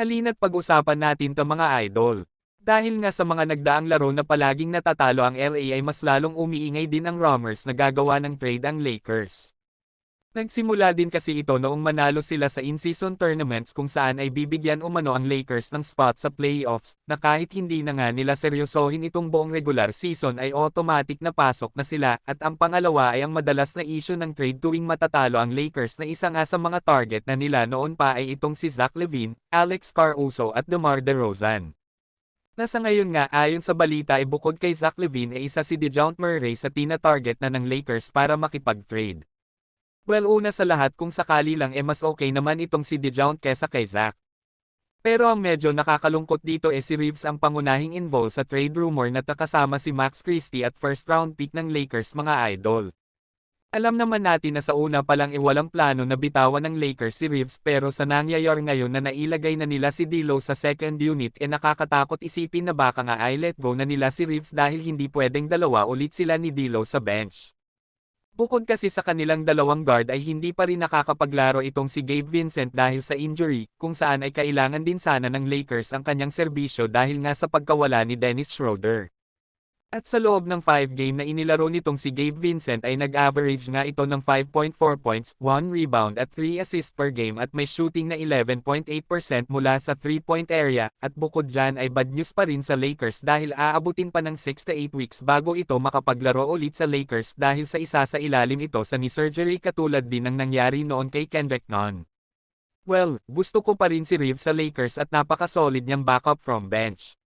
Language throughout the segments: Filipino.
Halina't pag-usapan natin 'to mga idol. Dahil nga sa mga nagdaang laro na palaging natatalo ang LA ay mas lalong umiingay din ang rumors na gagawa ng trade ang Lakers. Nagsimula din kasi ito noong manalo sila sa in-season tournaments kung saan ay bibigyan umano ang Lakers ng spot sa playoffs, na kahit hindi na nga nila seryosohin itong buong regular season ay automatic na pasok na sila, at ang pangalawa ay ang madalas na issue ng trade tuwing matatalo ang Lakers na isa nga sa mga target na nila noon pa ay itong si Zach LaVine, Alex Caruso at DeMar DeRozan. Nasa ngayon nga ayon sa balita ay bukod kay Zach LaVine ay isa si DeJounte Murray sa tina-target na ng Lakers para makipag-trade. Well, una sa lahat kung sakali lang mas okay naman itong si DeJounte kesa kay Zach. Pero ang medyo nakakalungkot dito si Reeves ang pangunahing involved sa trade rumor na kasama si Max Christie at first round pick ng Lakers mga idol. Alam naman natin na sa una pa lang walang plano na bitawan ng Lakers si Reeves, pero sa nangyayari ngayon na nailagay na nila si D'Lo sa second unit nakakatakot isipin na baka nga ay let go na nila si Reeves dahil hindi pwedeng dalawa ulit sila ni D'Lo sa bench. Bukod kasi sa kanilang dalawang guard ay hindi pa rin nakakapaglaro itong si Gabe Vincent dahil sa injury, kung saan ay kailangan din sana ng Lakers ang kanyang serbisyo dahil nga sa pagkawala ni Dennis Schroeder. At sa loob ng 5 game na inilaro nitong si Gabe Vincent ay nag-average nga ito ng 5.4 points, 1 rebound at 3 assists per game at may shooting na 11.8% mula sa 3-point area, at bukod dyan ay bad news pa rin sa Lakers dahil aabutin pa ng 6 to 8 weeks bago ito makapaglaro ulit sa Lakers dahil sa isa sa ilalim ito sa knee surgery katulad din ng nangyari noon kay Kendrick Nunn. Well, gusto ko pa rin si Reeves sa Lakers at napaka-solid niyang backup from bench.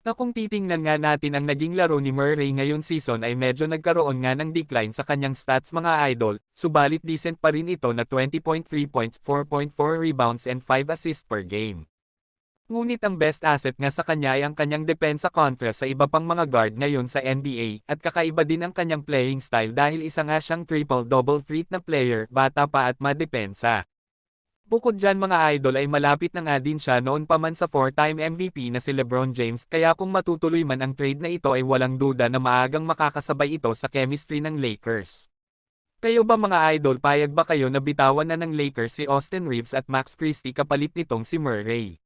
Na kung titingnan nga natin ang naging laro ni Murray ngayong season ay medyo nagkaroon nga ng decline sa kanyang stats mga idol, subalit decent pa rin ito na 20.3 points, 4.4 rebounds and 5 assists per game. Ngunit ang best asset nga sa kanya ay ang kanyang depensa kontra sa iba pang mga guard ngayon sa NBA, at kakaiba din ang kanyang playing style dahil isa nga siyang triple-double threat na player, bata pa at madepensa. Bukod dyan mga idol ay malapit na nga din siya noon pa man sa 4-time MVP na si LeBron James, kaya kung matutuloy man ang trade na ito ay walang duda na maagang makakasabay ito sa chemistry ng Lakers. Kayo ba mga idol, payag ba kayo na bitawan na ng Lakers si Austin Reeves at Max Christie kapalit nitong si Murray?